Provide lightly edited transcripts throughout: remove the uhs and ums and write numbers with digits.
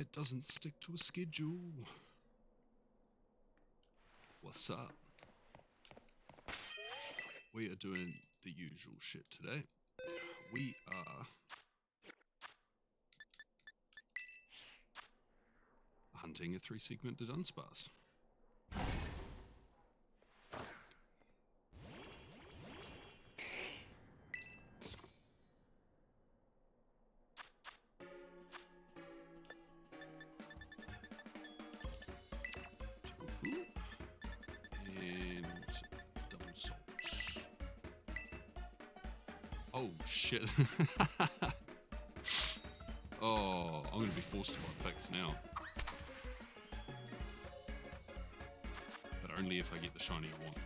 It doesn't stick to a schedule. What's up? We are doing the usual shit today. We are hunting a 3-segment Dudunsparce. Tofu and double salt. Oh shit. Oh, I'm gonna be forced to buy picks now. But only if I get the shiny I want.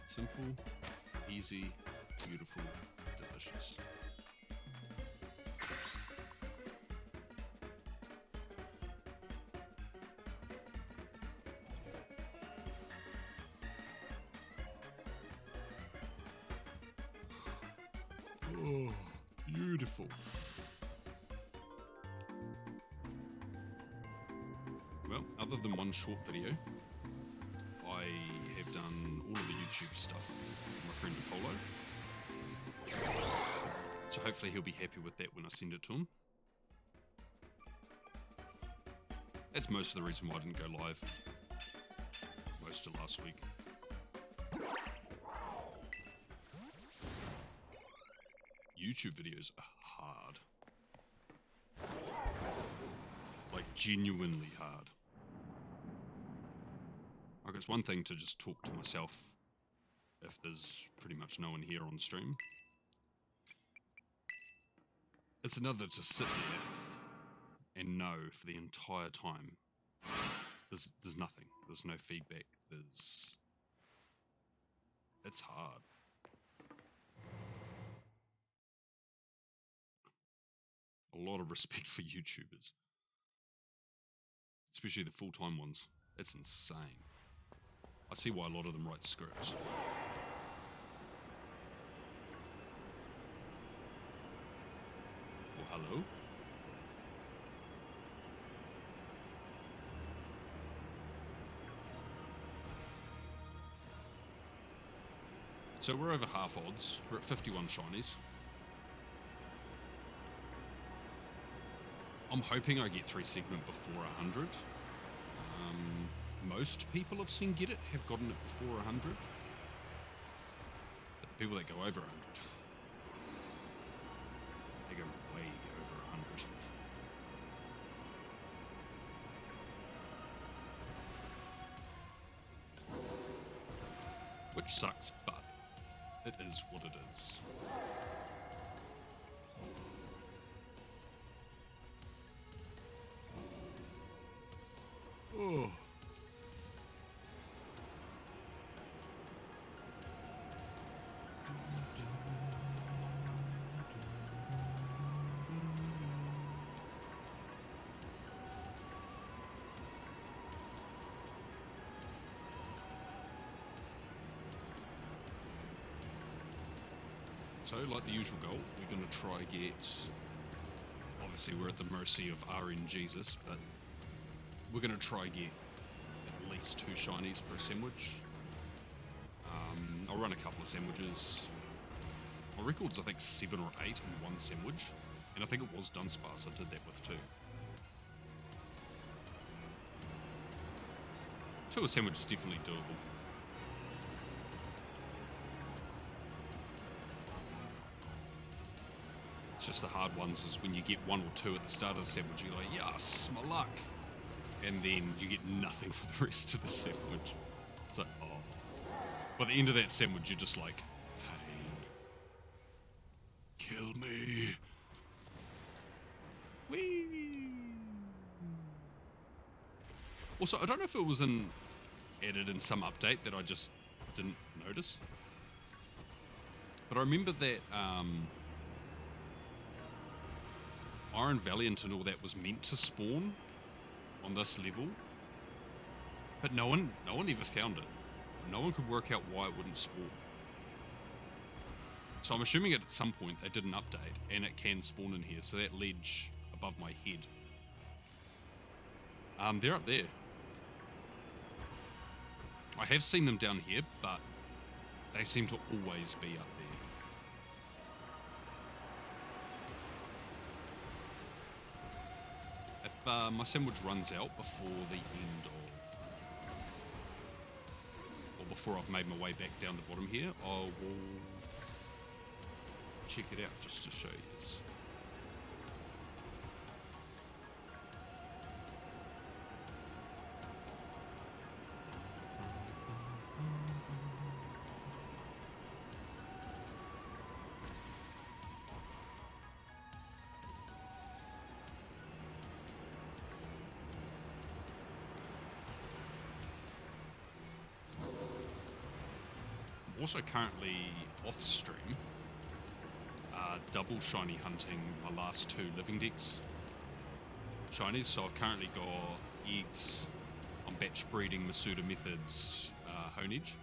Simple, easy, beautiful, delicious. Oh, beautiful. Well, other than one short video, I have done all of the YouTube stuff with my friend Apollo. So hopefully he'll be happy with that when I send it to him. That's most of the reason why I didn't go live most of last week. YouTube videos are hard. Like, genuinely hard. Like, it's one thing to just talk to myself if there's pretty much no one here on stream. It's another to sit there and know for the entire time there's nothing. There's no feedback. It's hard. A lot of respect for YouTubers. Especially the full-time ones. It's insane. I see why a lot of them write scripts. Well, hello? So we're over half odds. We're at 51 shinies. I'm hoping I get 3-segment before 100. Most people I've seen get it have gotten it before 100. But the people that go over 100, they go way over 100. Which sucks, but it is what it is. Oh. So, like the usual goal, we're going to try get, obviously we're at the mercy of RNGesus, but we're going to try get at least 2 shinies per sandwich. I'll run a couple of sandwiches. My record's I think 7 or 8 in one sandwich, and I think it was Dudunsparce I did that with too. 2 a sandwich is definitely doable. It's just the hard ones is when you get 1 or 2 at the start of the sandwich, you're like, yes, my luck. And then you get nothing for the rest of the sandwich. It's like, oh. By the end of that sandwich, you're just like, hey, kill me. Whee! Also, I don't know if it was added in some update that I just didn't notice. But I remember that Iron Valiant and all that was meant to spawn on this level, but no one ever found it. No one could work out why it wouldn't spawn. So I'm assuming at some point they did an update and it can spawn in here. So that ledge above my head. They're up there. I have seen them down here, but they seem to always be up there. If my sandwich runs out before the end of, or before I've made my way back down the bottom here, I will check it out just to show you. Also currently off stream, double shiny hunting my last 2 living decks shinies. So I've currently got eggs on batch breeding Masuda methods honage,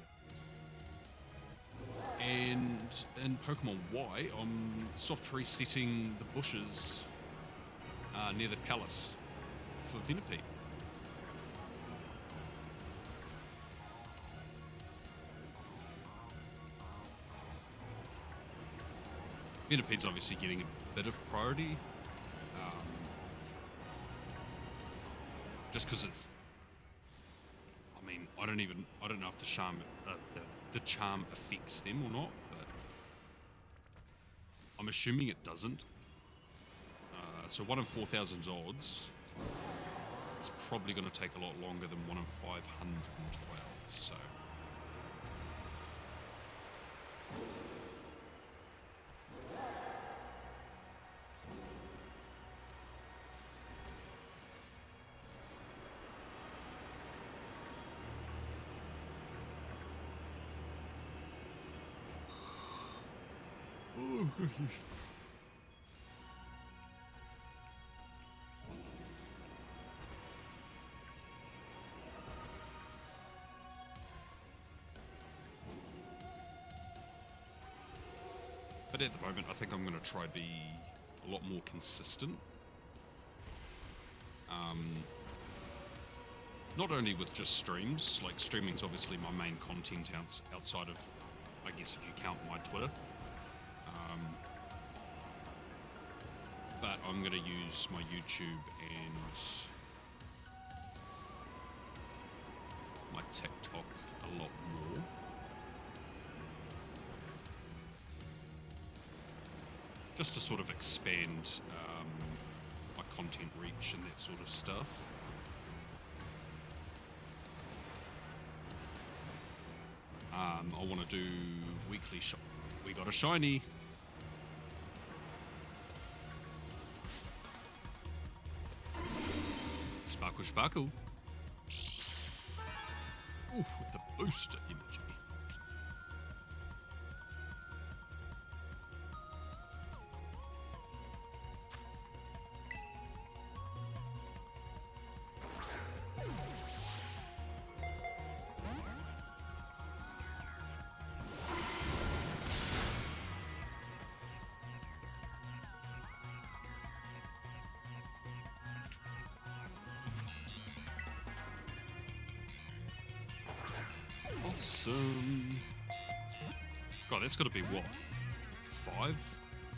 and in Pokemon Y I'm soft resetting the bushes near the palace for Venipede. Venipede's obviously getting a bit of priority, just because it's. I mean, I don't know if the charm, the charm affects them or not, but I'm assuming it doesn't. So 1 in 4,000's odds. It's probably going to take a lot longer than 1 in 512. So. But at the moment, I think I'm going to try be a lot more consistent. Not only with just streams, like streaming's obviously my main content outside of, I guess if you count my Twitter. But I'm going to use my YouTube and my TikTok a lot more. Just to sort of expand my content reach and that sort of stuff. I want to do weekly shop. We got a shiny. Sparkle, sparkle. Ooh, with the booster emoji. Awesome. God, that's got to be what?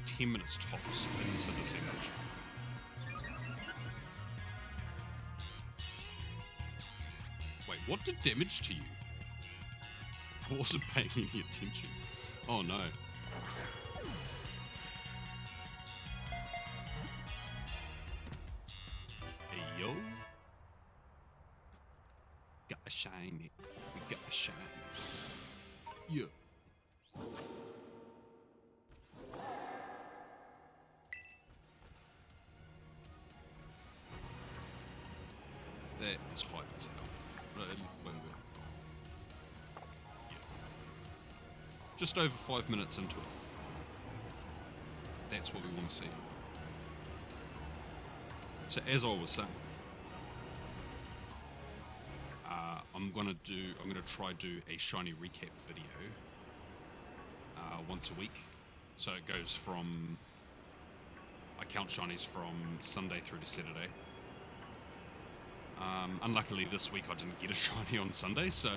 5-10 minutes tops into the sandwich. Wait, what did damage to you? I wasn't paying any attention. Oh no. Hey yo. Got a shiny. We got a shiny. Yeah. That is hype as hell. Wait. Yeah. Just over 5 minutes into it. That's what we want to see. So as I was saying, I'm gonna try do a shiny recap video once a week So it goes from, I count shinies from Sunday through to Saturday. Unluckily this week I didn't get a shiny on Sunday, so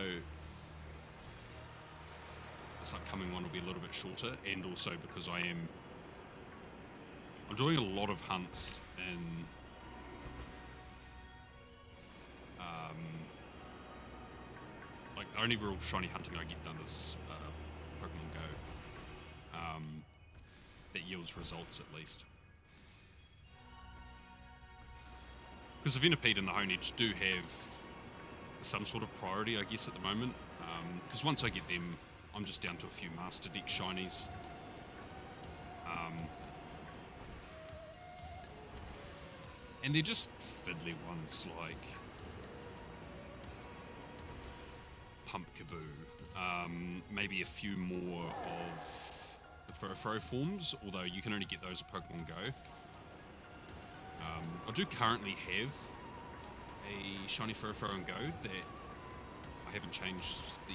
this upcoming one will be a little bit shorter, and also because I'm doing a lot of hunts in like the only real shiny hunting I get done is Pokemon Go. That yields results at least. Because the Venipede and the Honedge do have some sort of priority, I guess, at the moment. Because once I get them, I'm just down to a few Master Deck shinies. And they're just fiddly ones, like Pumpkaboo. Maybe a few more of the Furfrou forms, although you can only get those at Pokemon Go. I do currently have a shiny Furfrou and Go that I haven't changed the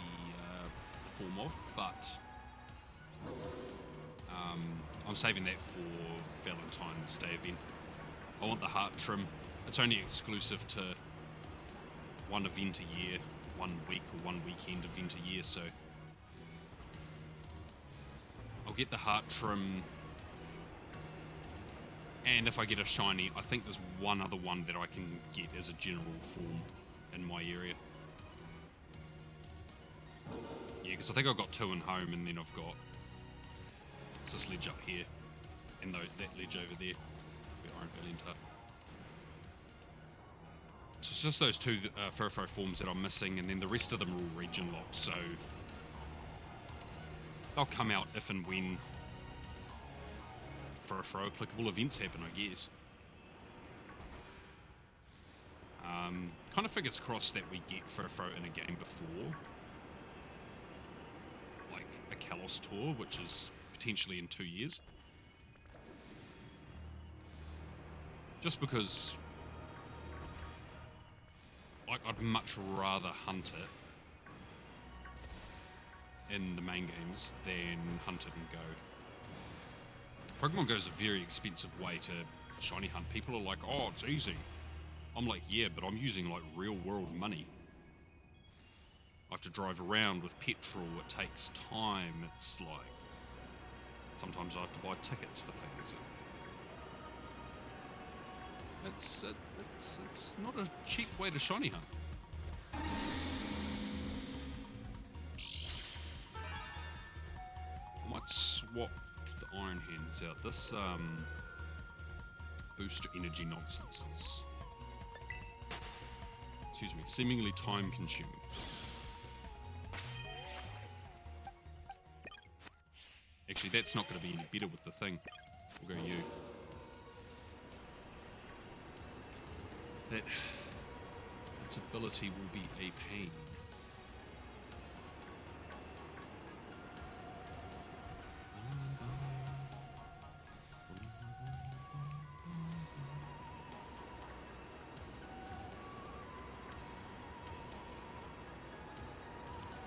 form of, but I'm saving that for Valentine's Day event. I want the heart trim. It's only exclusive to one event a year, 1 week or 1 weekend event a year, so I'll get the heart trim. And if I get a shiny, I think there's one other one that I can get as a general form in my area. Yeah, because I think I've got 2 in home, and then I've got this ledge up here, and that ledge over there, where Iron Valenta. So it's just those 2 Furfrou forms that I'm missing, and then the rest of them are all region locked, so they'll come out if and when Furfrou applicable events happen, I guess. Kind of fingers crossed that we get Furfrou in a game before, like a Kalos tour, which is potentially in 2 years. Just because, like, I'd much rather hunt it in the main games than hunt it and Go. Pokemon Go is a very expensive way to shiny hunt. People are like, oh, it's easy. I'm like, yeah, but I'm using like real world money. I have to drive around with petrol, it takes time, it's like, sometimes I have to buy tickets for things. It's not a cheap way to shiny hunt. I might swap the Iron Hands out. This booster energy nonsense is, excuse me, seemingly time consuming. Actually, that's not going to be any better with the thing. We'll go you. Its ability will be a pain.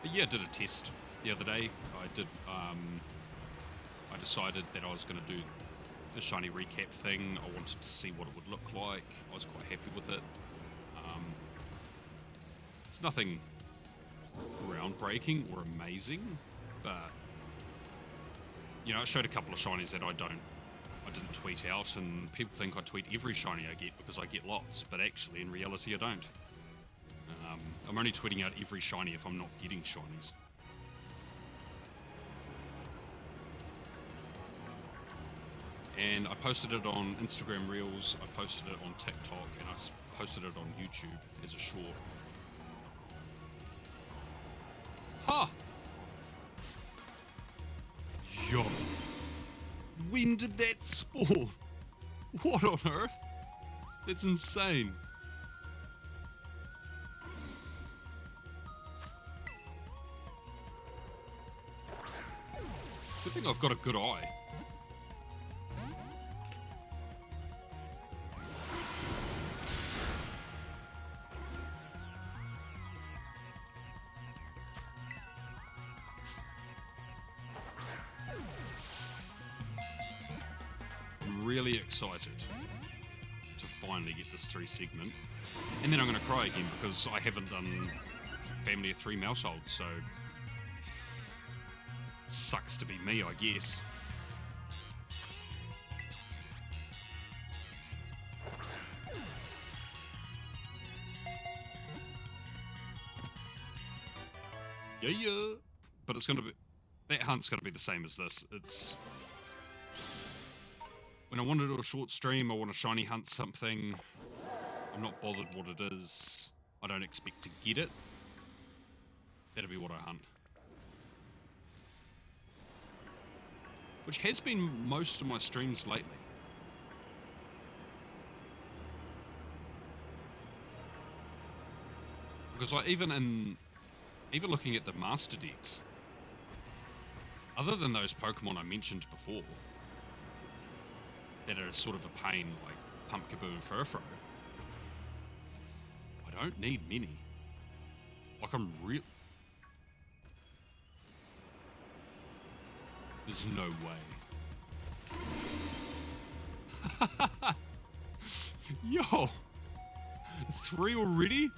But yeah, I did a test the other day. I decided that I was going to do a shiny recap thing. I wanted to see what it would look like. I was quite happy with it. It's nothing groundbreaking or amazing, but you know, it showed a couple of shinies that I didn't tweet out, and people think I tweet every shiny I get because I get lots, but actually in reality I don't. I'm only tweeting out every shiny if I'm not getting shinies. And I posted it on Instagram Reels, I posted it on TikTok, and I posted it on YouTube as a short. Ha! Yo! When did that spawn? What on earth? That's insane. Good thing I've got a good eye. really excited to finally get this 3 segment. And then I'm going to cry again because I haven't done Family of 3 Mousehold, so sucks to be me, I guess. Yeah, but it's going to be, that hunt's going to be the same as this. It's when I want to do a short stream, I want to shiny hunt something. I'm not bothered what it is. I don't expect to get it. That'll be what I hunt. Which has been most of my streams lately. Because like even looking at the master decks, other than those Pokemon I mentioned before, that are sort of a pain, like Pumpkaboo and Furfrou, I don't need many. Like I'm real. There's no way. Yo! 3 already?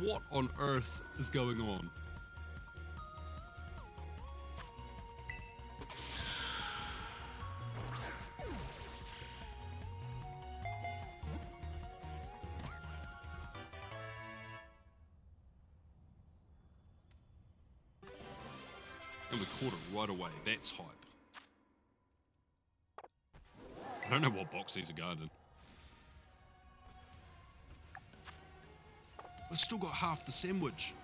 What on earth is going on? And we caught it right away. That's hype. I don't know what box these are guarded. I've still got half the sandwich.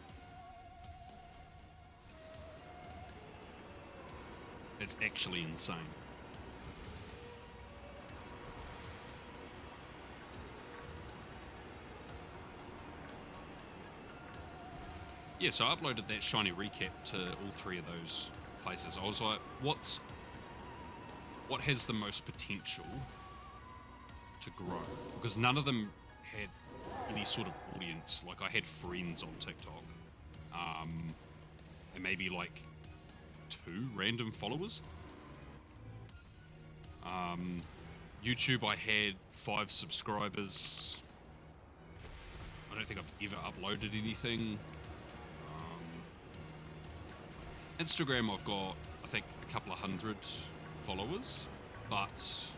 It's actually insane. Yeah, so I uploaded that shiny recap to all 3 of those places. I was like, what has the most potential to grow? Because none of them had any sort of audience. Like I had friends on TikTok, and maybe like 2 random followers. YouTube, I had 5 subscribers. I don't think I've ever uploaded anything. Instagram, I've got, I think, a couple of 100 followers, but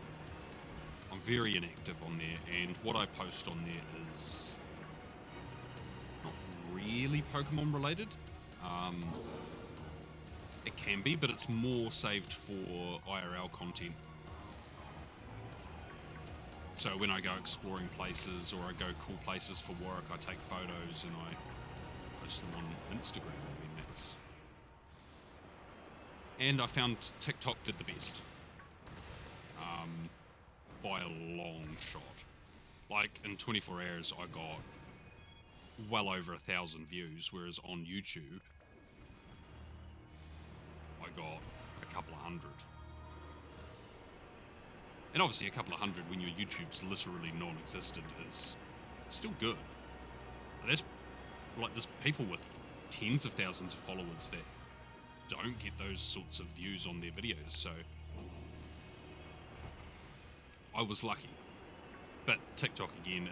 I'm very inactive on there, and what I post on there is not really Pokemon related. It can be, but it's more saved for IRL content. So when I go exploring places or I go cool places for work, I take photos and I post them on Instagram. I mean, that's... And I found TikTok did the best. By a long shot. Like, in 24 hours, I got well over 1,000 views, whereas on YouTube, I got a couple of 100. And obviously a couple of 100 when your YouTube's literally non-existent is still good. There's people with tens of thousands of followers that don't get those sorts of views on their videos, so I was lucky. But TikTok again,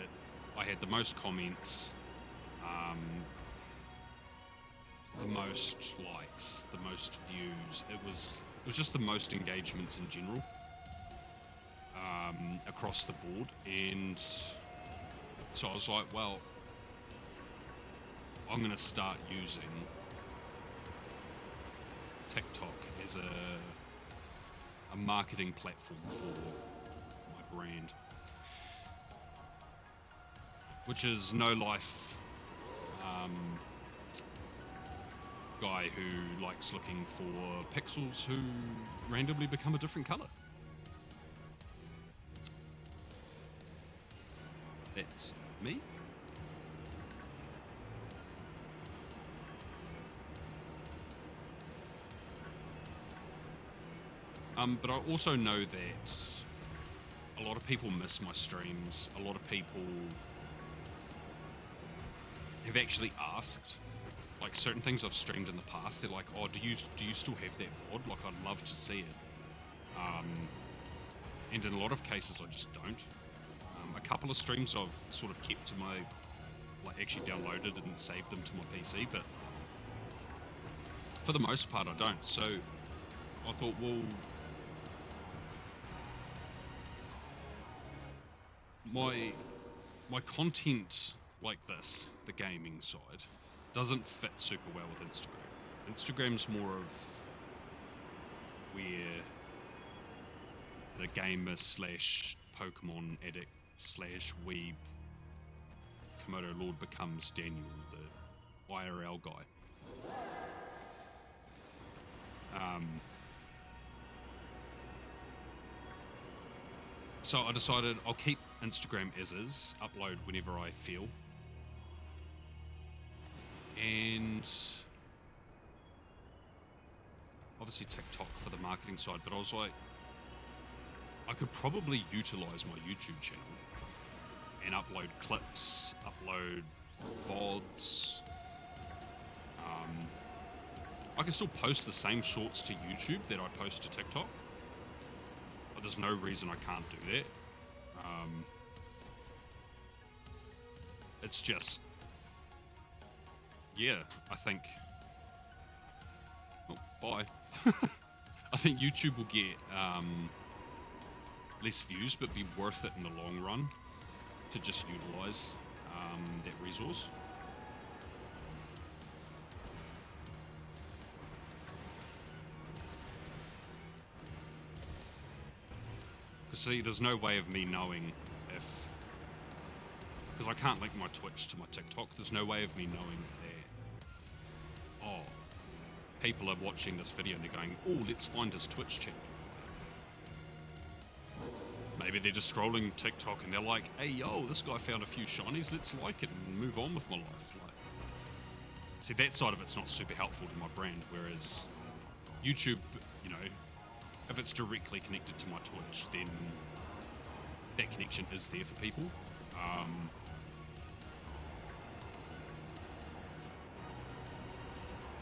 I had the most comments, the most likes, the most views. It was just the most engagements in general, across the board. And so I was like, well, I'm going to start using TikTok as a marketing platform for my brand, which is No Life guy who likes looking for pixels who randomly become a different color. That's me. But I also know that a lot of people miss my streams. A lot of people have actually asked, like certain things I've streamed in the past. They're like, "Oh, do you still have that VOD? Like, I'd love to see it." and in a lot of cases I just don't. A couple of streams I've sort of kept to my, like actually downloaded and saved them to my PC, but for the most part I don't. So I thought, well, my content like this, the gaming side, doesn't fit super well with Instagram. Instagram's more of where the gamer slash Pokemon addict slash weeb Komodo Lord becomes Daniel, the IRL guy. So I decided I'll keep Instagram as is, upload whenever I feel, and obviously TikTok for the marketing side, but I was like, I could probably utilize my YouTube channel and upload clips, upload VODs. I can still post the same shorts to YouTube that I post to TikTok, but there's no reason I can't do that. It's just, yeah, I think, oh, bye. I think YouTube will get less views, but be worth it in the long run to just utilize that resource. See, there's no way of me knowing if, because I can't link my Twitch to my TikTok, there's no way of me knowing that, oh, people are watching this video and they're going, oh, let's find his Twitch channel. Maybe they're just scrolling TikTok and they're like, hey, yo, this guy found a few shinies, let's like it and move on with my life. Like, see, that side of it's not super helpful to my brand, whereas YouTube, you know, if it's directly connected to my Twitch, then that connection is there for people.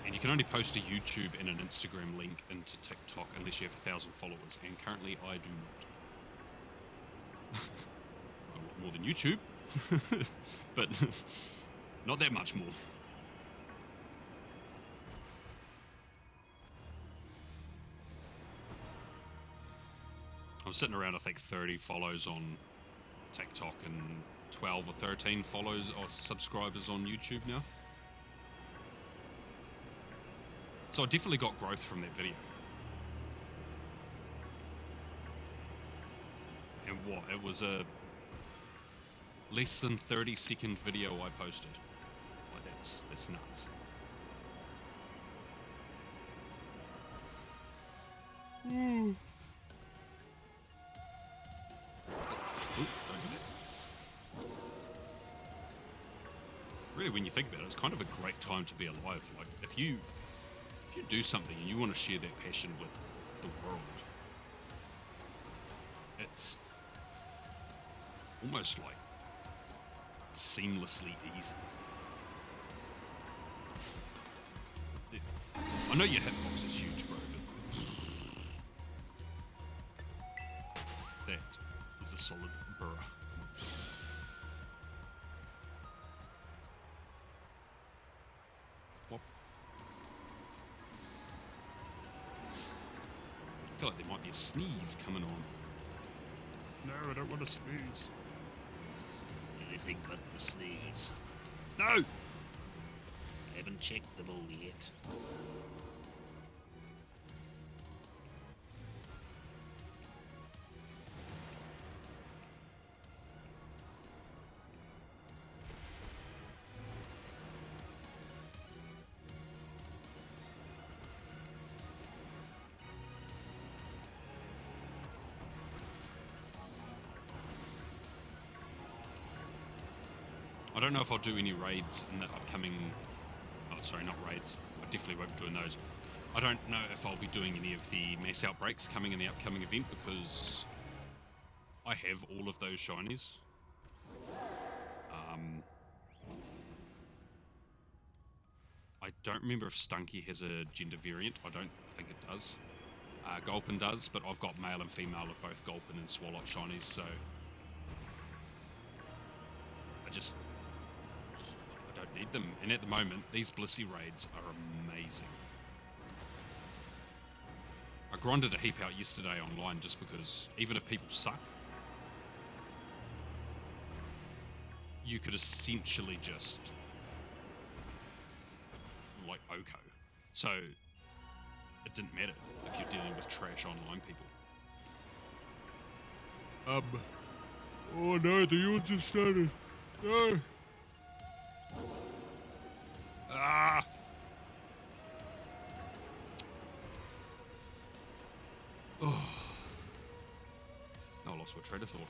And you can only post a YouTube and an Instagram link into TikTok unless you have 1,000 followers, and currently I do not. A lot more than YouTube, but not that much more. I'm sitting around, I think, 30 follows on TikTok and 12 or 13 follows or subscribers on YouTube now. So I definitely got growth from that video. And what? It was a less than 30-second video I posted. Like, that's nuts. Ooh, don't do that. Really, when you think about it, it's kind of a great time to be alive. Like, if you do something and you want to share that passion with the world, it's almost like seamlessly easy. I know your hitbox is huge, bro, but that is a solid burr. Whop. I feel like there might be a sneeze coming on. No, I don't want to sneeze. Anything but the sneeze. No! Haven't checked them all yet. I don't know if I'll do any raids in the upcoming... Oh, sorry, not raids. I definitely won't be doing those. I don't know if I'll be doing any of the mass outbreaks coming in the upcoming event because I have all of those shinies. I don't remember if Stunky has a gender variant. I don't think it does. Gulpin does, but I've got male and female of both Gulpin and Swalot shinies, so I don't need them. And at the moment, these Blissey raids are amazing. I grinded a heap out yesterday online just because even if people suck, you could essentially just like Oko. So it didn't matter if you're dealing with trash online people. Oh no, the yawn just started. No. Ah. Oh. I lost my train of thought.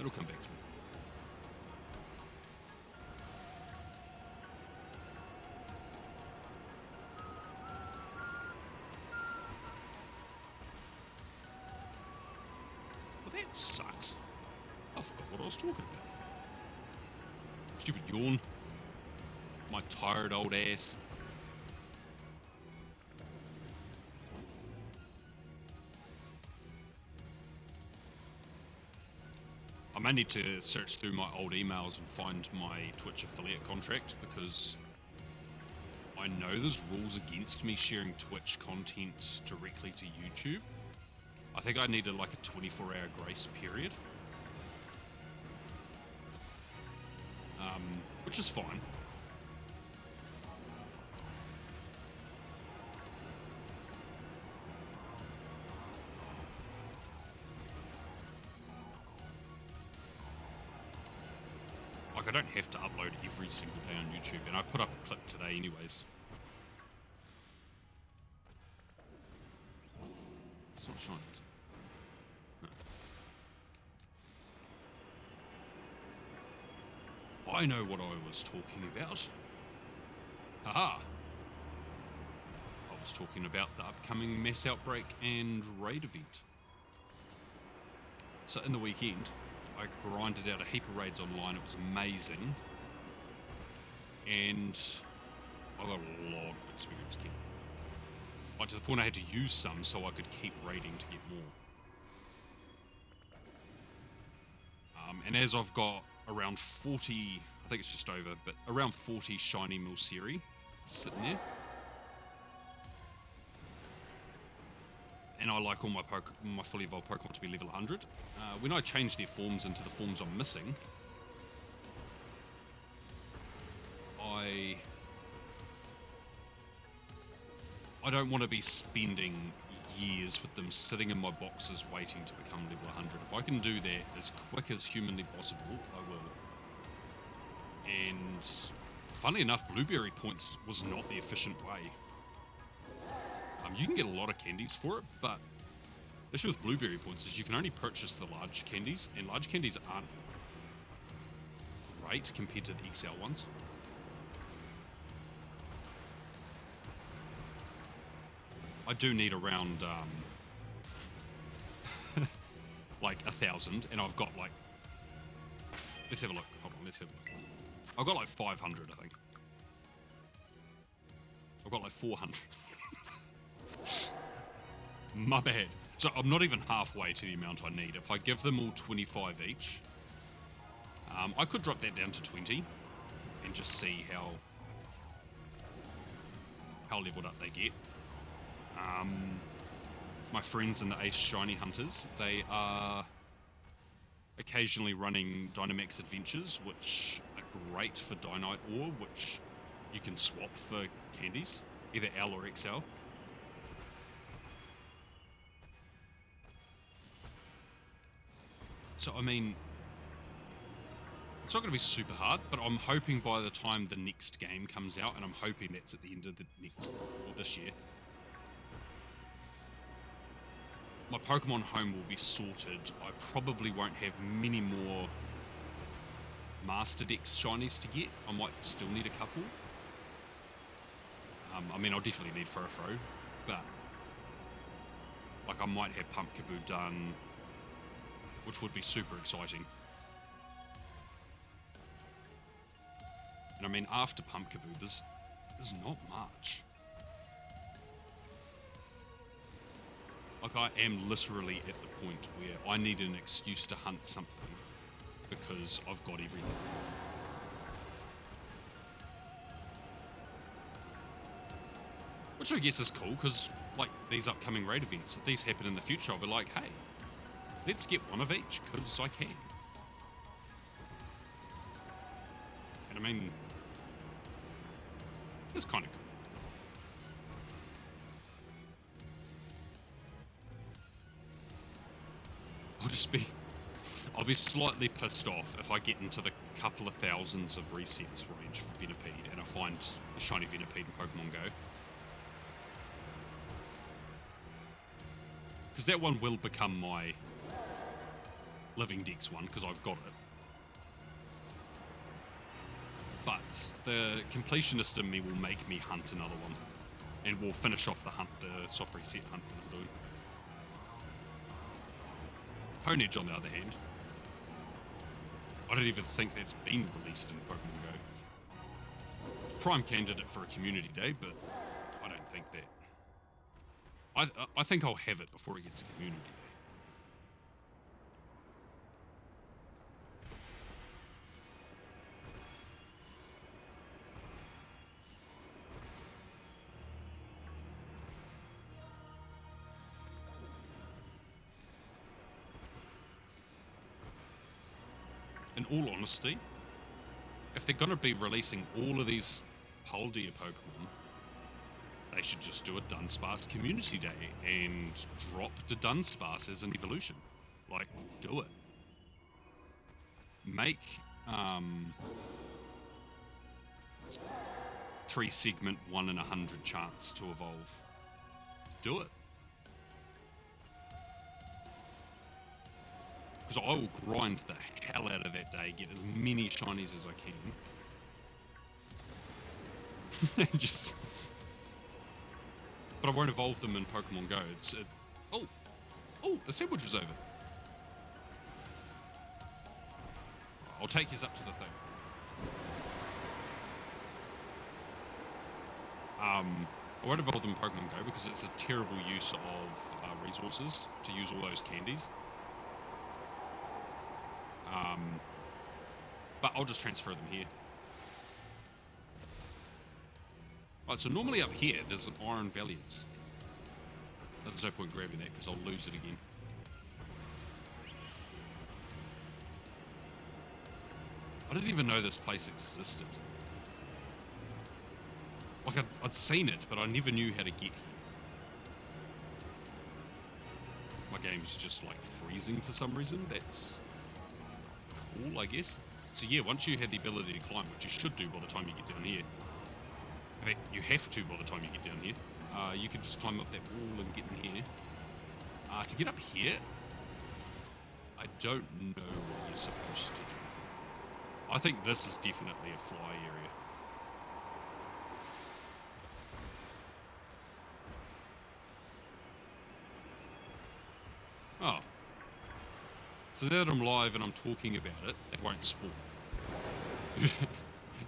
It'll come back to me. Well, that sucks. I forgot what I was talking about. Stupid yawn. My tired old ass. I may need to search through my old emails and find my Twitch affiliate contract, because I know there's rules against me sharing Twitch content directly to YouTube. I think I needed like a 24-hour grace period. Which is fine. Like, I don't have to upload every single day on YouTube, and I put up a clip today anyways. It's not shiny. No. I know what I was talking about. Haha! I was talking about the upcoming Mass Outbreak and Raid event. So in the weekend, I grinded out a heap of raids online. It was amazing. And I got a lot of experience getting. Like, to the point I had to use some so I could keep raiding to get more. And as I've got around 40, I think it's just over, but around 40 shiny Milcery sitting there. And I like all my fully evolved Pokemon to be level 100. When I change their forms into the forms I'm missing, I don't want to be spending years with them sitting in my boxes waiting to become level 100. If I can do that as quick as humanly possible, I will. And funnily enough, Blueberry Points was not the efficient way. You can get a lot of candies for it, but the issue with Blueberry Points is you can only purchase the large candies, and large candies aren't great compared to the XL ones. I do need around like 1,000, and I've got like, let's have a look. Hold on, let's have a look. I've got like 500, I think. I've got like 400. My bad. So I'm not even halfway to the amount I need. If I give them all 25 each, I could drop that down to 20 and just see how leveled up they get. My friends in the Ace Shiny Hunters, they are occasionally running Dynamax Adventures, which are great for Dynite Ore, which you can swap for candies, either L or XL. So, I mean, it's not going to be super hard, but I'm hoping by the time the next game comes out, and I'm hoping that's at the end of the next, or this year, my Pokemon home will be sorted. I probably won't have many more Master Dex shinies to get. I might still need a couple. I mean, I'll definitely need Furfro, but like I might have Pumpkaboo done, which would be super exciting. And I mean, after Pumpkaboo, there's not much. Like, I am literally at the point where I need an excuse to hunt something because I've got everything. Which I guess is cool, because, like, these upcoming raid events, if these happen in the future, I'll be like, hey, let's get one of each, because I can. And I mean, it's kind of cool. I'll be slightly pissed off if I get into the couple of thousands of resets range for Venipede and I find a shiny Venipede in Pokemon Go. Because that one will become my Living Dex one, because I've got it. But the completionist in me will make me hunt another one. And we'll finish off the hunt, the soft reset hunt that I'm doing. Honedge, on the other hand, I don't even think that's been released in Pokemon Go. Prime candidate for a community day, but I don't think that. I think I'll have it before it gets a community day. In all honesty, if they're going to be releasing all of these Paldea Pokemon, they should just do a Dudunsparce community day and drop Dudunsparce as an evolution. Like, do it. Make 3 segment 1 in 100 chance to evolve. Do it. Because I will grind the hell out of that day, get as many shinies as I can. But I won't evolve them in Pokemon Go. Oh, the sandwich is over. I'll take his up to the thing. I won't evolve them in Pokemon Go because it's a terrible use of resources to use all those candies. But I'll just transfer them here. Right, so normally up here there's an Iron Valiance. There's no point grabbing that because I'll lose it again. I didn't even know this place existed. Like, I'd seen it, but I never knew how to get here. My game's just like freezing for some reason. That's cool, I guess. So yeah, once you have the ability to climb, which you should do by the time you get down here. In fact, you have to by the time you get down here. You can just climb up that wall and get in here. To get up here, I don't know what you're supposed to do. I think this is definitely a fly area. Oh. So now that I'm live and I'm talking about it, it won't spawn.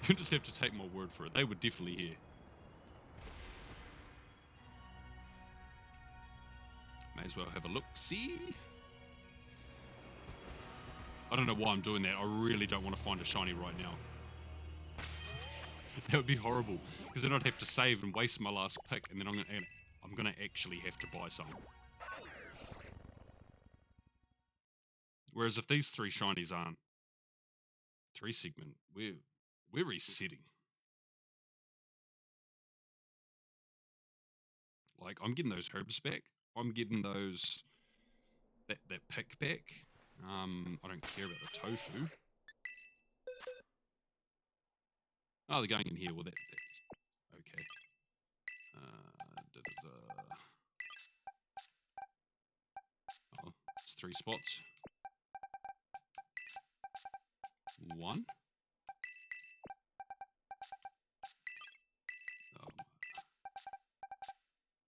You just have to take my word for it. They were definitely here. May as well have a look-see. I don't know why I'm doing that. I really don't want to find a shiny right now. That would be horrible, because then I'd have to save and waste my last pick, and then I'm gonna actually have to buy some. Whereas if these 3 shinies aren't 3 segment, we're resetting. Like, I'm getting those herbs back. I'm getting those that pick back. I don't care about the tofu. Oh, they're going in here. Well, that's okay. Oh, it's 3 spots. 1.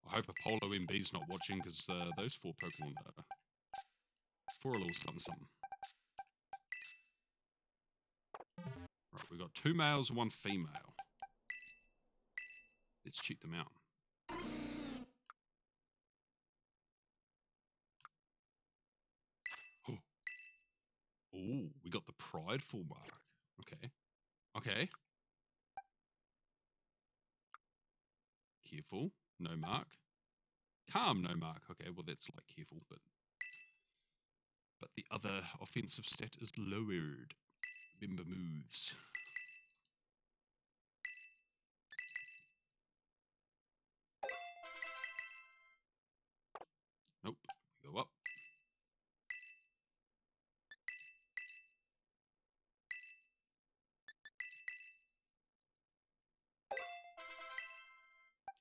I hope Apollo MB's not watching, because those 4 Pokemon are for a little something something. Right, we've got 2 males and 1 female. Let's check them out. Ooh, we got the prideful mark. Okay. Okay. Careful. No mark. Calm, no mark. Okay, well that's like careful, but the other offensive stat is lowered. Remember moves. Nope. Go up.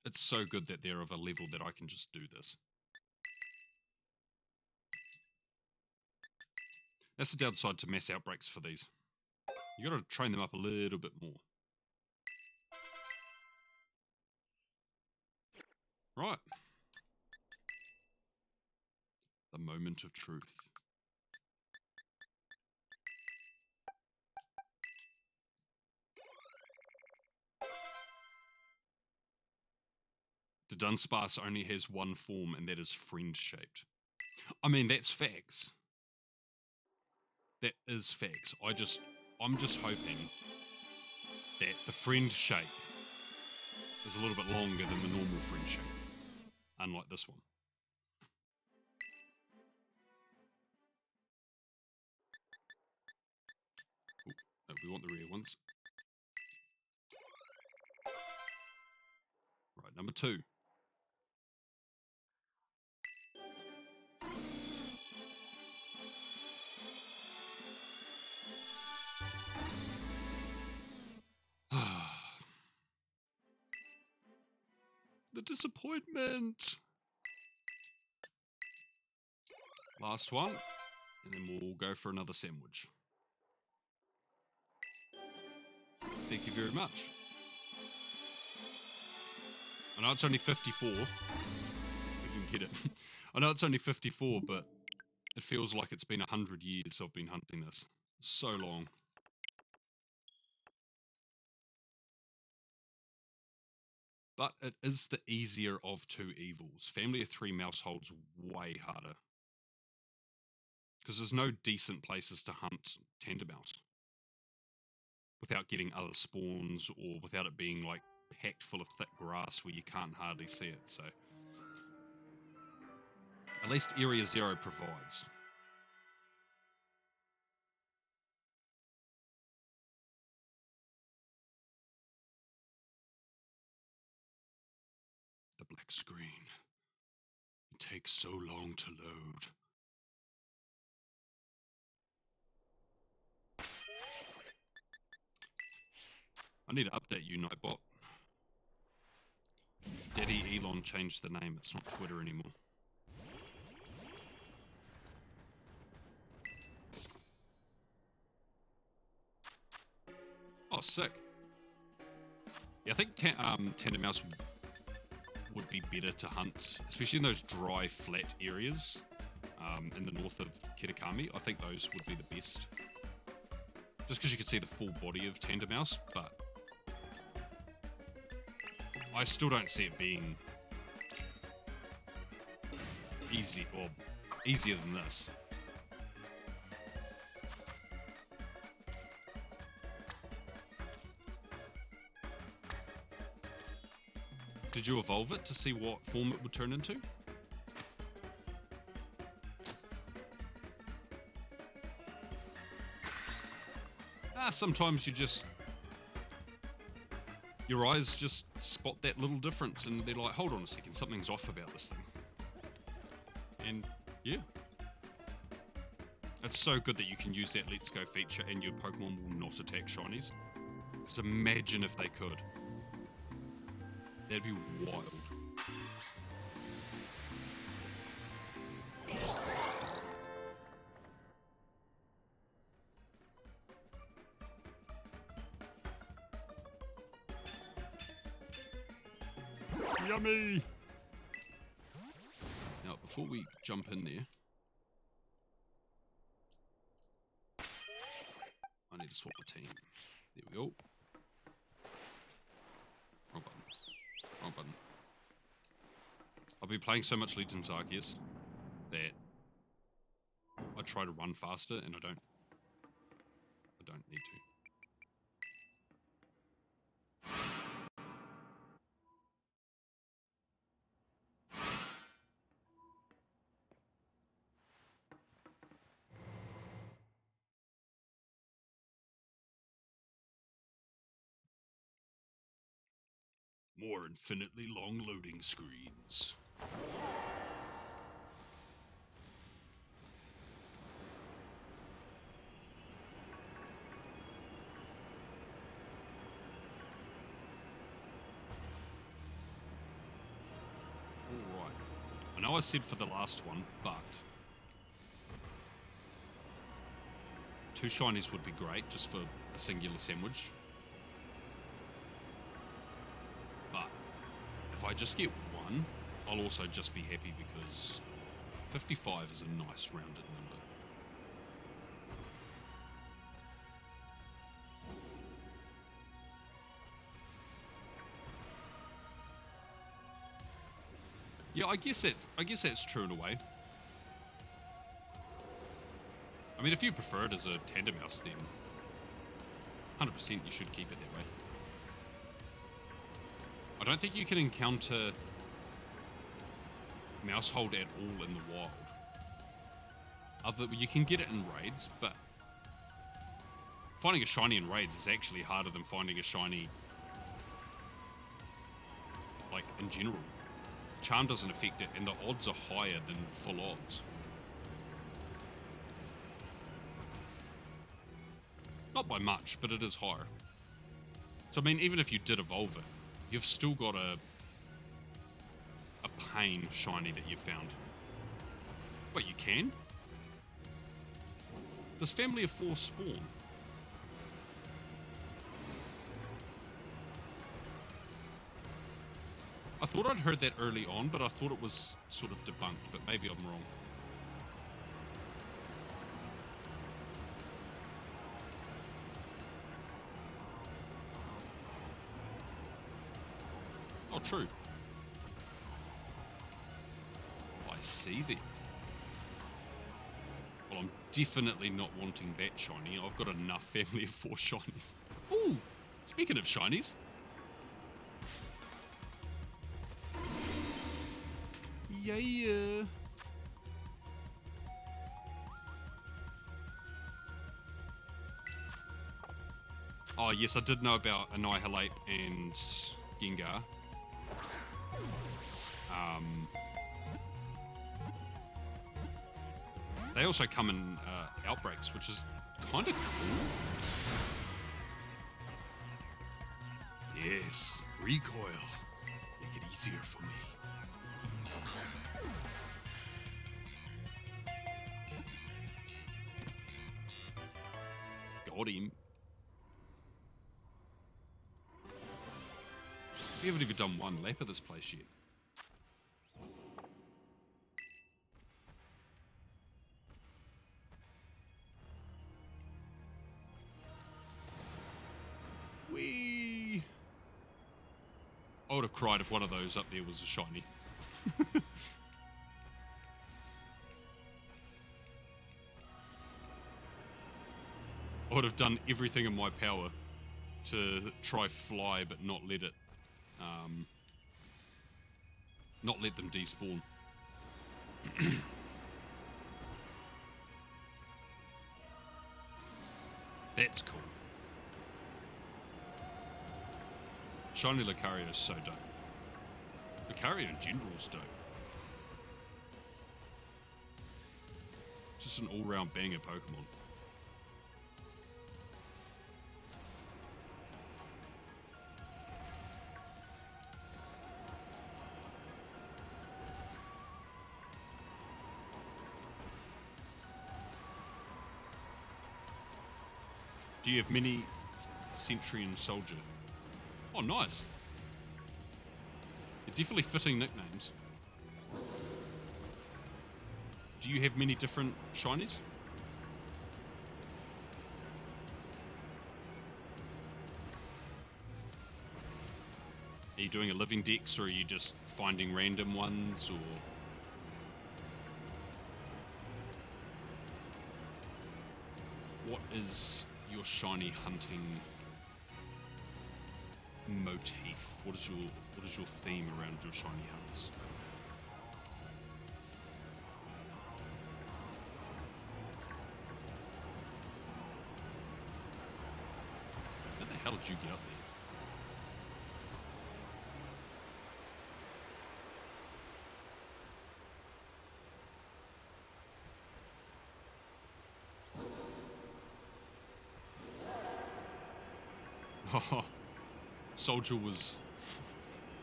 It's so good that they're of a level that I can just do this. That's the downside to mass outbreaks for these. You gotta train them up a little bit more. Right. The moment of truth. Dudunsparce only has one form, and that is friend-shaped. I mean, that's facts. That is facts. I'm just hoping that the friend shape is a little bit longer than the normal friend shape, unlike this one. Ooh, no, we want the rare ones. Right, number 2. The disappointment. Last one, and then we'll go for another sandwich. Thank you very much. I know it's only 54. If you can get it. I know it's only 54, but it feels like it's been 100 years I've been hunting this. It's so long. But it is the easier of two evils. Family of 3 mouse holds way harder. Because there's no decent places to hunt tender mouse without getting other spawns or without it being like packed full of thick grass where you can't hardly see it. So at least Area 0 provides. The black screen. It takes so long to load. I need to update you, Nightbot. Daddy Elon changed the name. It's not Twitter anymore. Oh, sick. Yeah, I think tender mouse would be better to hunt, especially in those dry, flat areas in the north of Kitakami. I think those would be the best. Just because you can see the full body of tender mouse, but I still don't see it being easy or easier than this. Did you evolve it to see what form it would turn into? Sometimes your eyes just spot that little difference and they're like, hold on a second, something's off about this thing. And yeah. It's so good that you can use that Let's Go feature and your Pokemon will not attack shinies. Just imagine if they could. That'd be wild. Yummy! Now, before we jump in there, I need to swap the team. There we go. Wrong button. Wrong button. I've been playing so much Legends Arceus that I try to run faster and I don't don't need to. More infinitely long loading screens. Alright. I know I said for the last one, but 2 shinies would be great just for a singular sandwich. But if I just get one, I'll also just be happy because 55 is a nice rounded number. Yeah, I guess that's true in a way. I mean, if you prefer it as a tandem mouse, then 100% you should keep it that way. I don't think you can encounter Mousehold at all in the wild. You can get it in raids, but finding a shiny in raids is actually harder than finding a shiny, like, in general. Charm doesn't affect it, and the odds are higher than full odds. Not by much, but it is higher. So I mean, even if you did evolve it, you've still got a pain shiny that you found. Wait, you can? Does Family of 4 spawn? I thought I'd heard that early on, but I thought it was sort of debunked, but maybe I'm wrong. Oh, true. I see then. Well, I'm definitely not wanting that shiny. I've got enough Family of 4 shinies. Ooh, speaking of shinies. Yeah. Oh, yes, I did know about Annihilate and Gengar. They also come in outbreaks, which is kind of cool. Yes, recoil. Make it easier for me. Got him. We haven't even done one lap of this place yet. Whee! I would have cried if one of those up there was a shiny. I would have done everything in my power to try fly, but not let it, not let them despawn. That's cool. Shiny Lucario is so dope. Lucario in general is dope. Just an all-round banger Pokemon. Do you have mini Sentry and Soldier? Oh, nice. They're definitely fitting nicknames. Do you have many different shinies? Are you doing a living dex, or are you just finding random ones, or... What is your shiny hunting motif? What is your theme around your shiny hunts? How the hell did you get up there? Oh, Soldier was...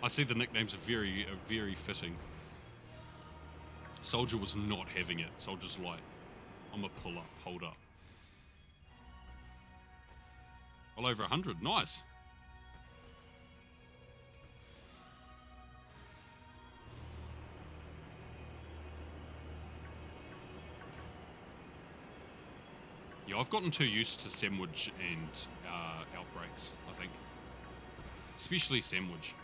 I see the nicknames are very fitting. Soldier was not having it. Soldier's like, I'm gonna pull up, hold up. Well over 100, nice. Yeah, I've gotten too used to Sandwich and Outbreaks, I think. Especially Sandwich.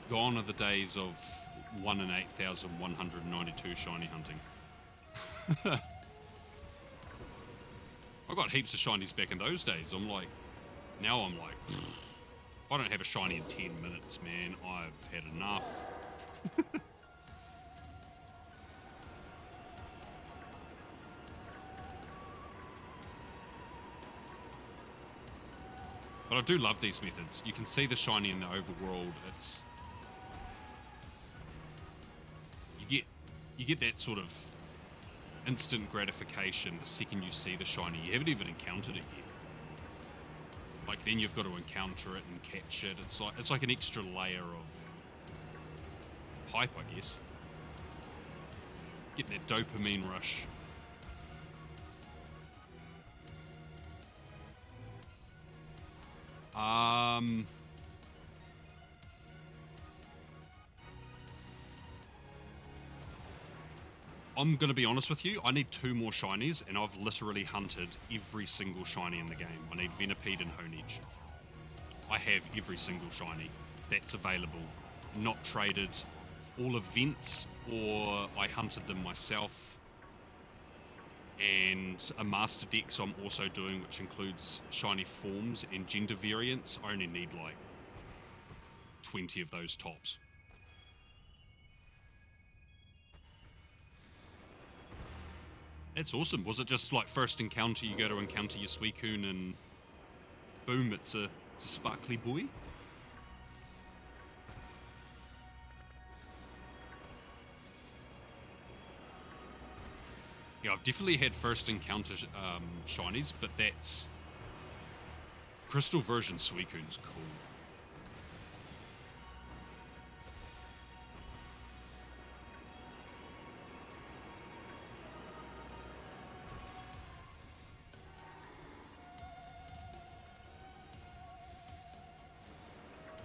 Gone are the days of 1 in 8,192 shiny hunting. I got heaps of shinies back in those days. Now I'm like, I don't have a shiny in 10 minutes, man. I've had enough. But I do love these methods. You can see the shiny in the overworld. You get that sort of instant gratification the second you see the shiny. You haven't even encountered it yet. Like, then you've got to encounter it and catch it. It's like an extra layer of hype, I guess. Getting that dopamine rush. I'm going to be honest with you, I need 2 more shinies, and I've literally hunted every single shiny in the game. I need Venipede and Honedge. I have every single shiny that's available. Not traded, all events, or I hunted them myself. And a master dex I'm also doing, which includes shiny forms and gender variants. I only need like 20 of those tops. That's awesome. Was it just like first encounter, you go to encounter your Suicune and boom, it's a sparkly boy? Yeah, I've definitely had first encounter shinies, but that's... Crystal version Suicune's cool.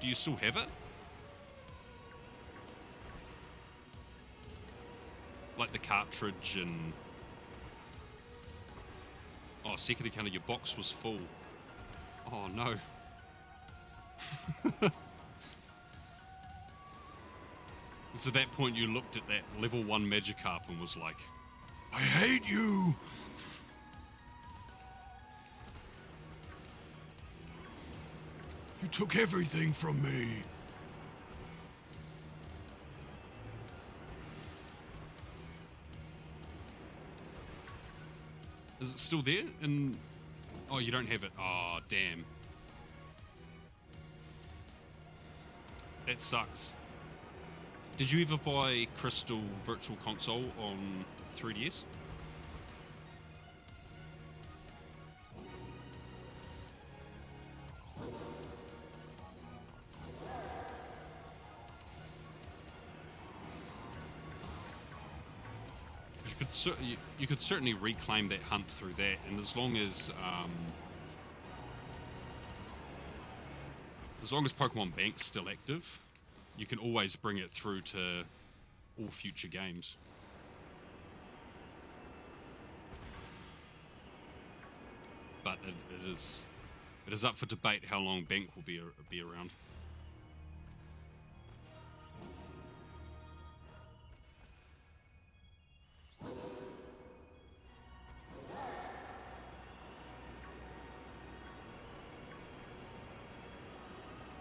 Do you still have it? Like the cartridge and... Oh, second encounter, your box was full. Oh no. So at that point you looked at that level 1 Magikarp and was like, I hate you! You took everything from me! Is it still there? And oh, you don't have it. Oh, damn. That sucks. Did you ever buy Crystal Virtual Console on 3DS? You could certainly reclaim that hunt through that, and as long as Pokemon Bank's still active, you can always bring it through to all future games. But it is up for debate how long Bank will be around.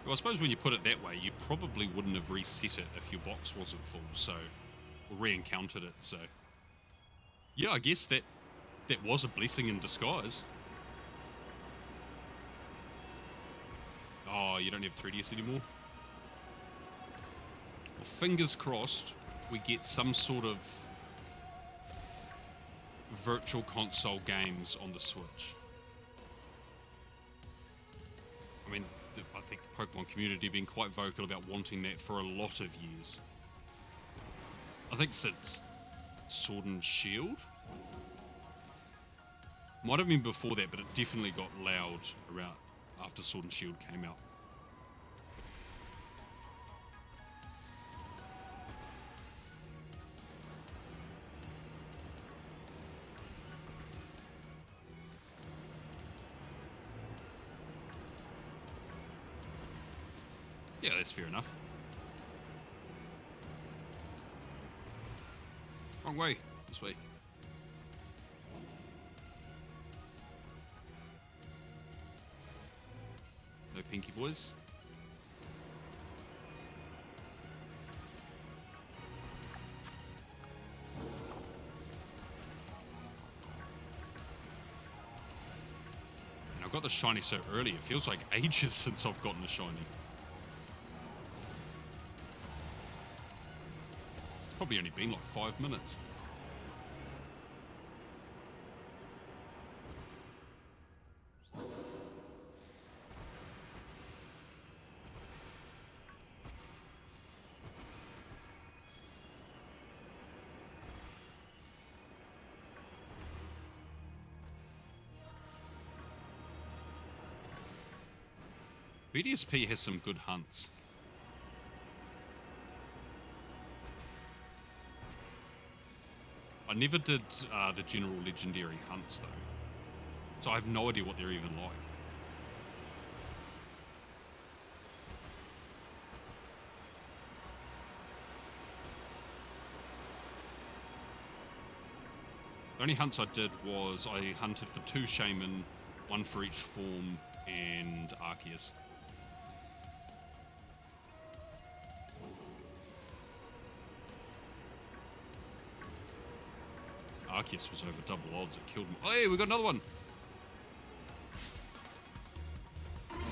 Well, I suppose when you put it that way, you probably wouldn't have reset it if your box wasn't full, so, or re-encountered it, so. Yeah, I guess that was a blessing in disguise. Oh, you don't have 3DS anymore? Well, fingers crossed we get some sort of virtual console games on the Switch. I mean, I think the Pokemon community have been quite vocal about wanting that for a lot of years. I think since Sword and Shield? Might have been before that, but it definitely got loud around after Sword and Shield came out. Yeah, that's fair enough. Wrong way. This way. No pinky boys. And I got the shiny so early, it feels like ages since I've gotten a shiny. It's probably only been like 5 minutes. BDSP has some good hunts. I never did the general legendary hunts though, so I have no idea what they're even like. The only hunts I did was I hunted for 2 Shaman, 1 for each form, and Arceus. Arceus was over double odds, it killed him. Oh, hey, we got another one!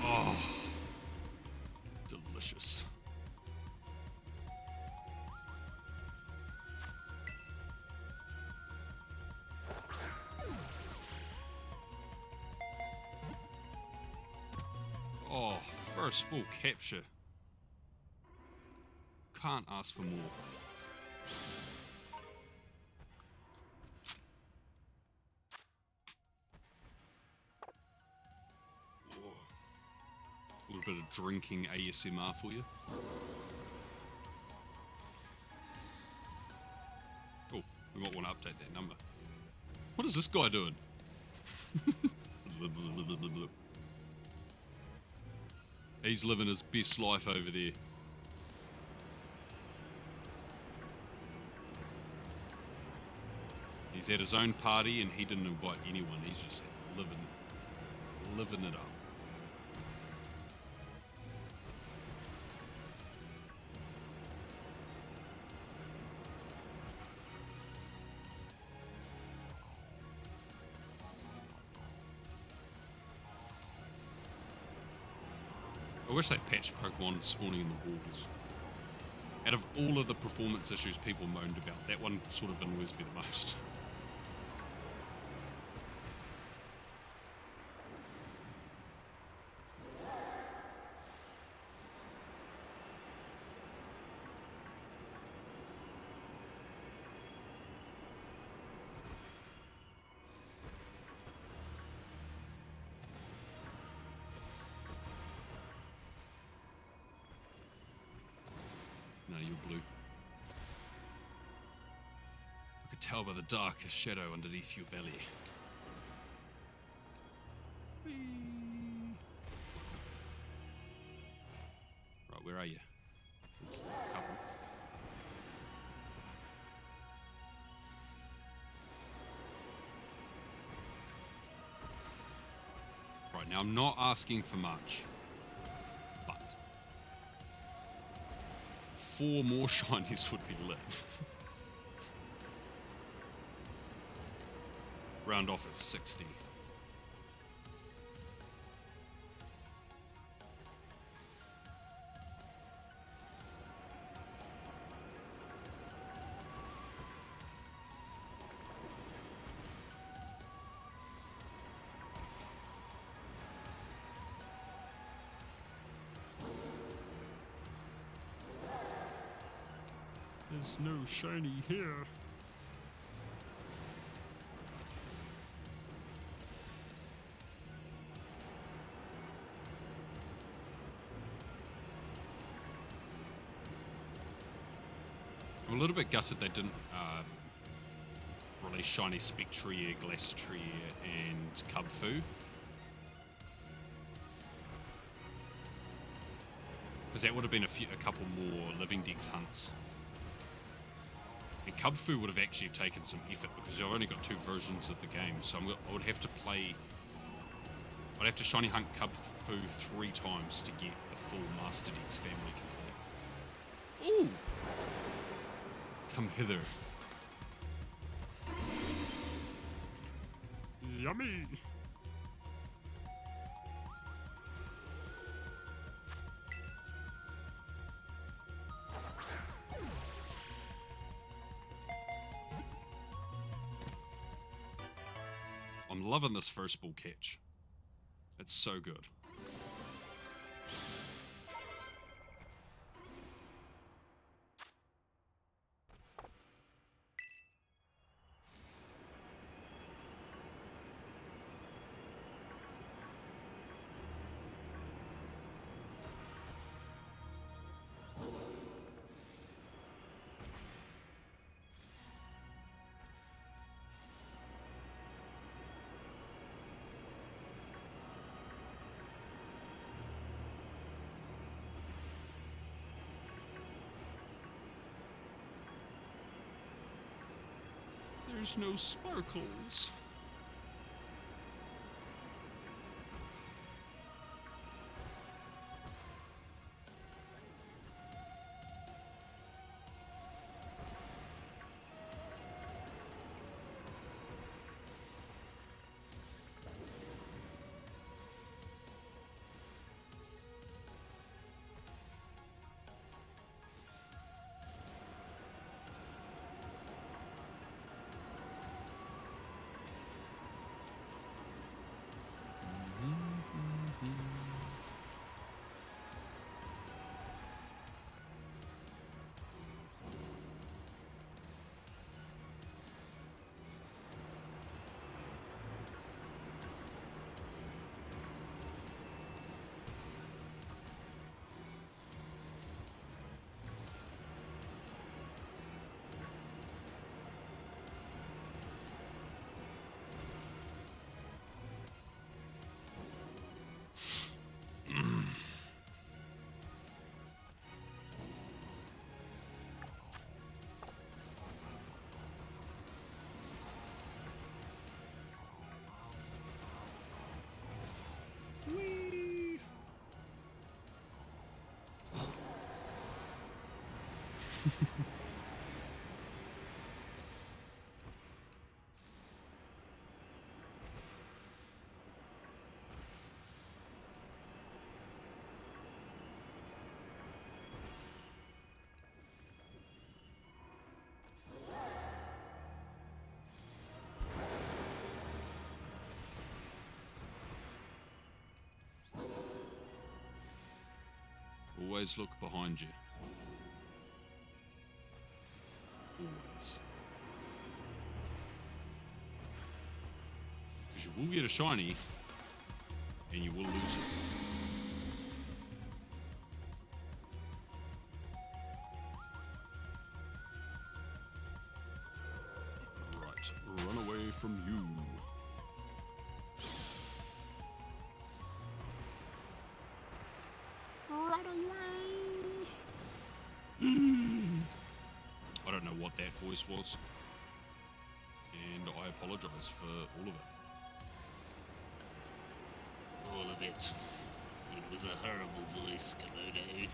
Oh, delicious. Oh, first full capture. Can't ask for more. A little bit of drinking ASMR for you. Oh, we might want to update that number. What is this guy doing? He's living his best life over there. He's at his own party and he didn't invite anyone. He's just living it up. I wish they patched Pokemon spawning in the borders. Out of all of the performance issues people moaned about, that one sort of annoys me the most. No, you're blue. I could tell by the dark shadow underneath your belly. Whee! Right, where are you? There's a couple. Right, now I'm not asking for much, but 4 more shinies would be lit. Round off at 60. There's no shiny here. I'm a little bit gutted they didn't release shiny Spectrier, Glastrier, and Cubfu. Because that would have been a couple more Living Dex hunts. And Cubfu would have actually taken some effort because I've only got 2 versions of the game, so I would have to play. I'd have to shiny hunt Cubfu 3 times to get the full Master Dex family complete. Ooh! Come hither. Yummy! I'm loving this first bull catch. It's so good. There's no sparkles. Whee! Always look behind you. Always. Because you will get a shiny, and you will lose it. Right, run away from you. Run away! I don't know what that voice was, and I apologize for all of it. All of it. It was a horrible voice, Komodo.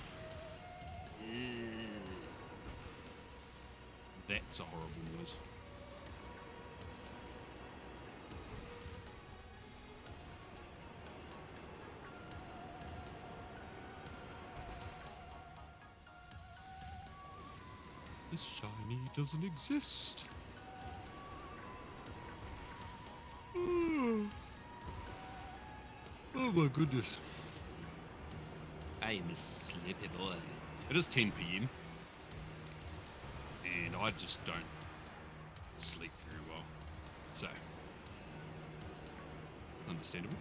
That's a horrible noise. This shiny doesn't exist. Oh my goodness. I'm a sleepy boy. It is 10 PM. And I just don't sleep very well. So, understandable.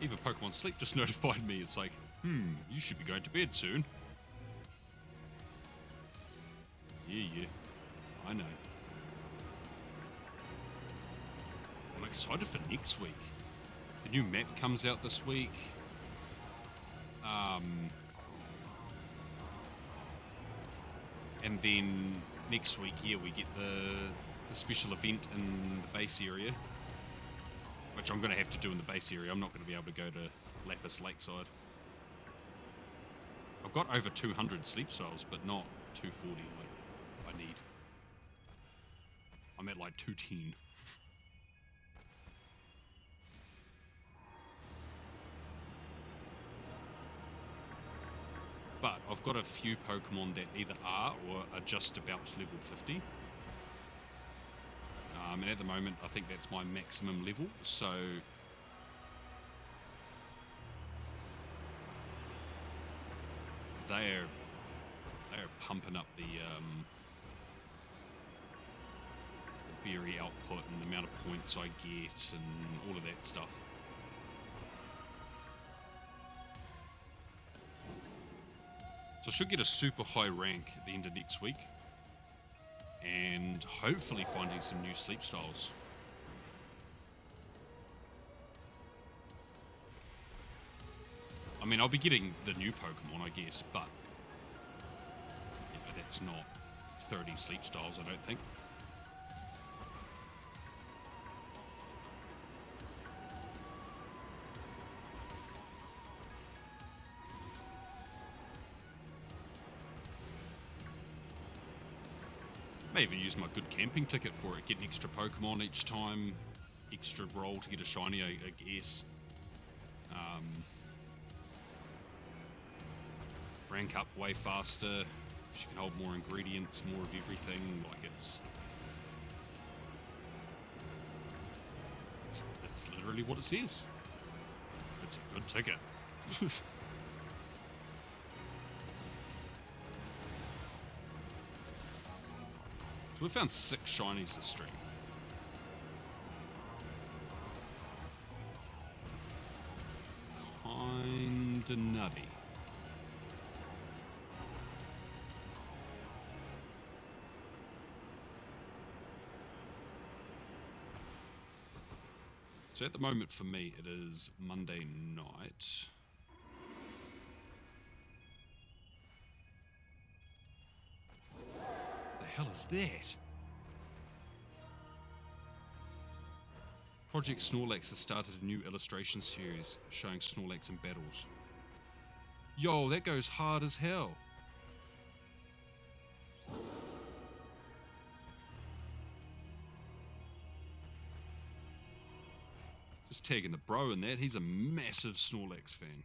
Even Pokemon Sleep just notified me. It's like, you should be going to bed soon. Yeah, I know. I'm excited for next week. The new map comes out this week. And then next week, yeah, we get the special event in the base area, which I'm going to have to do in the base area. I'm not going to be able to go to Lapis Lakeside. I've got over 200 sleep styles, but not 240 like I need. I'm at like 210. But I've got a few Pokemon that either are or are just about level 50. And at the moment, I think that's my maximum level. So they're pumping up the berry output and the amount of points I get and all of that stuff. So I should get a super high rank at the end of next week, and hopefully finding some new sleep styles. I mean, I'll be getting the new Pokemon, I guess, but you know, that's not 30 sleep styles, I don't think. May even use my good camping ticket for it, get an extra Pokemon each time, extra roll to get a shiny, I guess. Rank up way faster, she can hold more ingredients, more of everything, like it's literally what it says. It's a good ticket. So we found 6 shinies this stream. Kinda nutty. So at the moment for me it is Monday night. The hell is that? Project Snorlax has started a new illustration series showing Snorlax in battles. Yo, that goes hard as hell. Just tagging the bro in that, he's a massive Snorlax fan.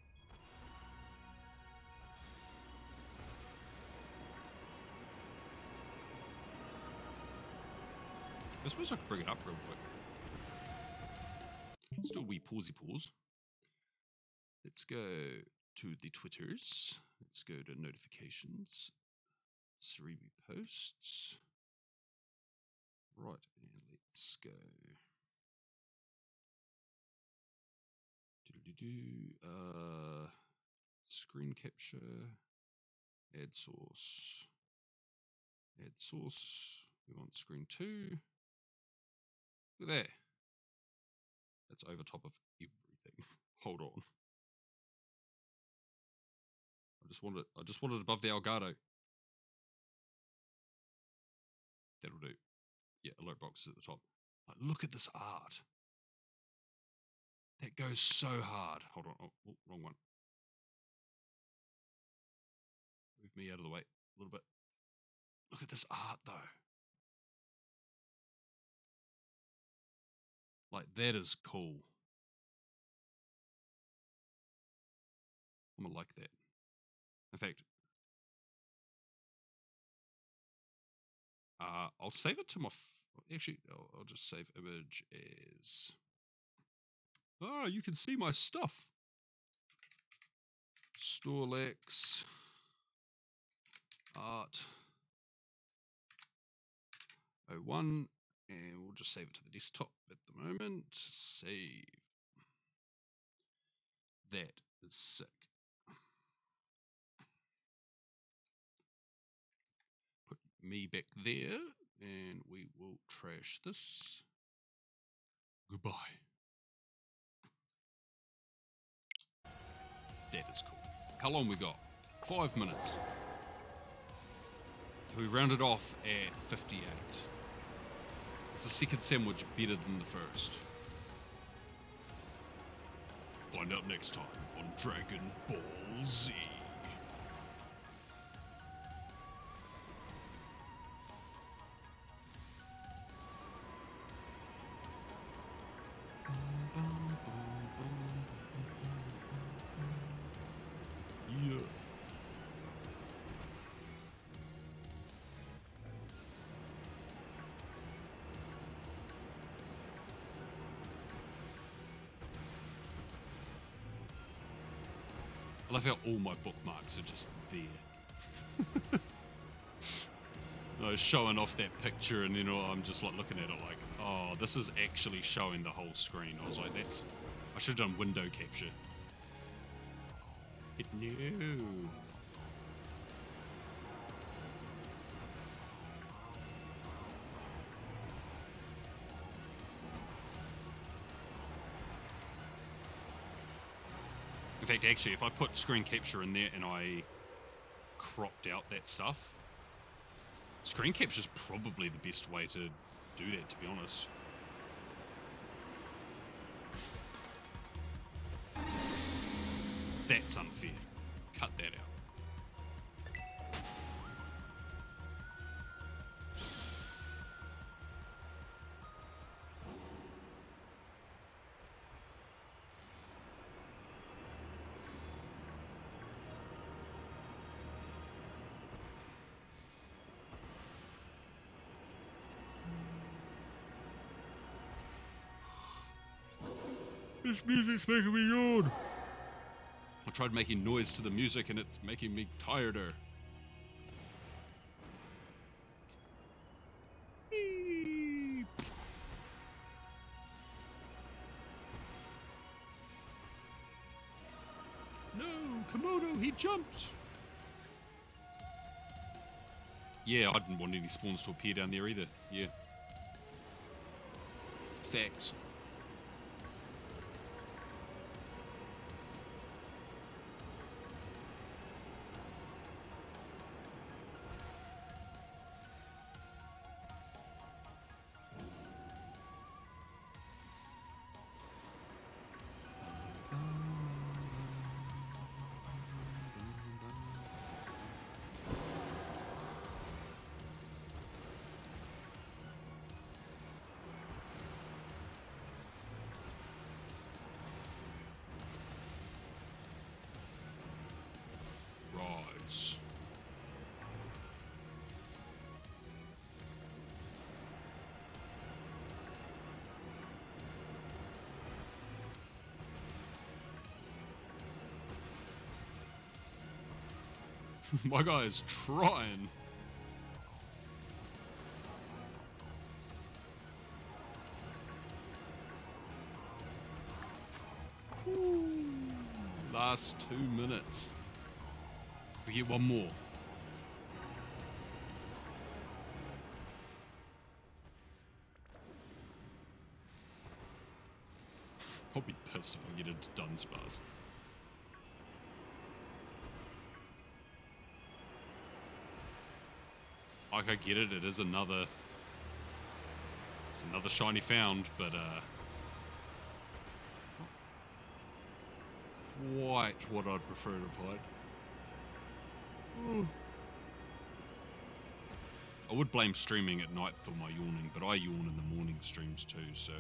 I suppose I could bring it up real quick. Let's do a wee pausey pause. Let's go to the Twitters. Let's go to notifications. 3 posts. Right, and let's go. Screen capture. Add source. Add source. We want screen 2. Look at that. That's over top of everything. Hold on. I just want it above the Elgato. That'll do. Yeah, alert box is at the top. Look at this art. That goes so hard. Hold on. Oh, wrong one. Move me out of the way a little bit. Look at this art, though. Like, that is cool. I'm gonna like that. In fact, I'll save it to my... Actually, I'll just save image as... Oh, you can see my stuff. Storlex. Art. 01. And we'll just save it to the desktop at the moment. Save. That is sick. Put me back there, and we will trash this. Goodbye. That is cool. How long we got? 5 minutes. We rounded off at 58. Is the second sandwich better than the first? Find out next time on Dragon Ball Z. Yeah. I love how all my bookmarks are just there. I was showing off that picture, and I'm just like looking at it like, oh, this is actually showing the whole screen. I was like, I should have done window capture. No. In fact, actually, if I put screen capture in there and I cropped out that stuff, screen capture is probably the best way to do that, to be honest. That's unfair. Cut that out. This music's making me yawn. I tried making noise to the music and it's making me tireder. No, Komodo, he jumped. Yeah, I didn't want any spawns to appear down there either. Yeah. Facts. Rise. My guy is trying. Whew. Last 2 minutes. We get one more. I'll be pissed if I get into Dudunsparce. Like, I get it, it's another shiny found, but quite what I'd prefer to find. I would blame streaming at night for my yawning, but I yawn in the morning streams too, so...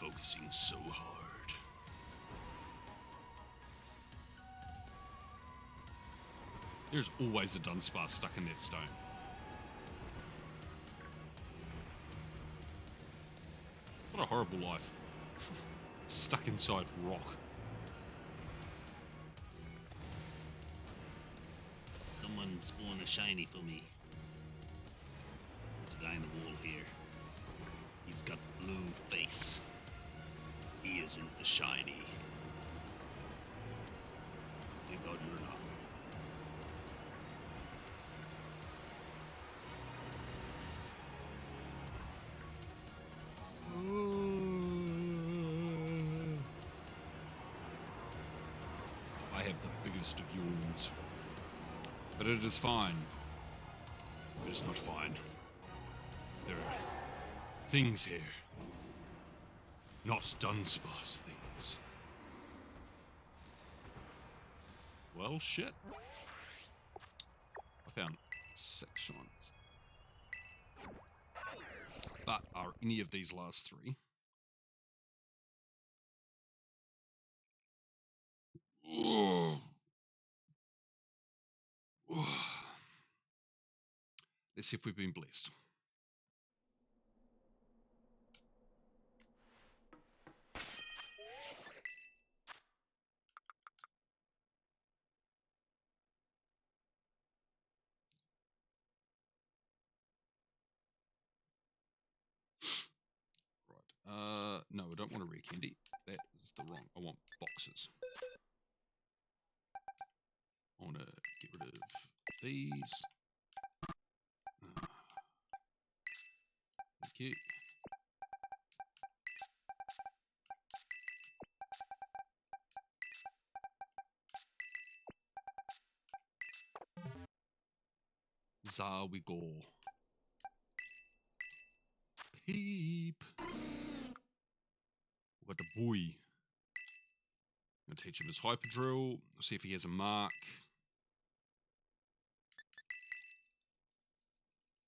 focusing so hard. There's always a Dudunsparce stuck in that stone. What a horrible life. Stuck inside rock. Someone spawn a shiny for me. There's a guy in the wall here. He's got blue face. He isn't the shiny. Thank God you're not. I have the biggest of yawns. But it is fine. It is not fine. There are things here. Not Dudunsparce things. Well, shit. I found 6 shinies. But are any of these last 3? Let's see if we've been blessed. Right. No, I don't want a rare candy. That is the wrong. I want boxes. I want to get rid of these. Thank you. There we go. Peep. What a boy. I'm going to teach him his hyper drill. See if he has a mark.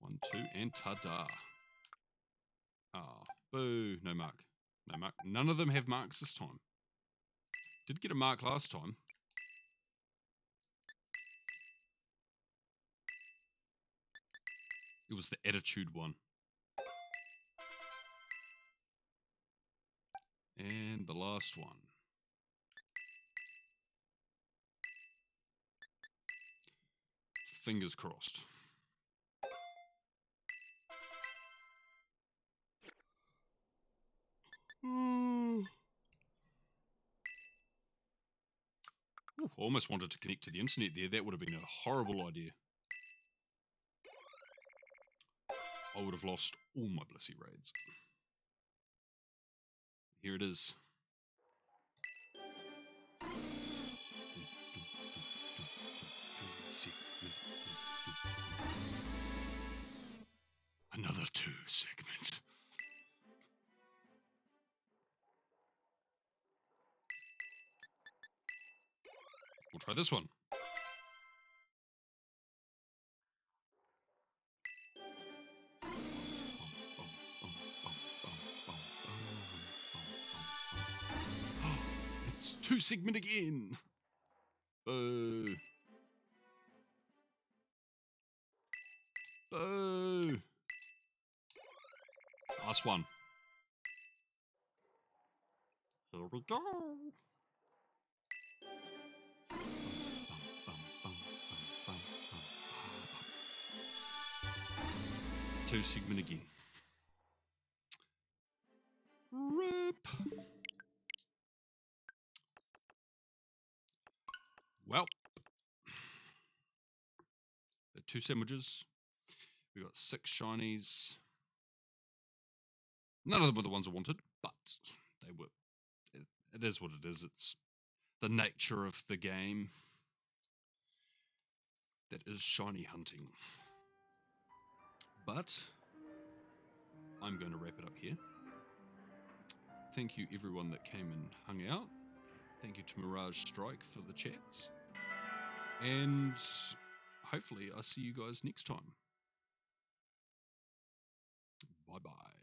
1, 2, and ta-da. Ah, boo. No mark. No mark. None of them have marks this time. Did get a mark last time. It was the attitude one. And the last one. Fingers crossed. Ooh, almost wanted to connect to the internet there. That would have been a horrible idea. I would have lost all my Blissey raids. Here it is. Another 2 segment. We'll try this one. It's 2 segment again. Boo. Boo. Last one. Here we go. 2 segment again. Rip. Well, the 2 sandwiches. We got 6 shinies. None of them were the ones I wanted, but they were. It is what it is. It's the nature of the game. That is shiny hunting. But I'm going to wrap it up here. Thank you everyone that came and hung out. Thank you to Mirage Strike for the chats. And hopefully I'll see you guys next time. Bye bye.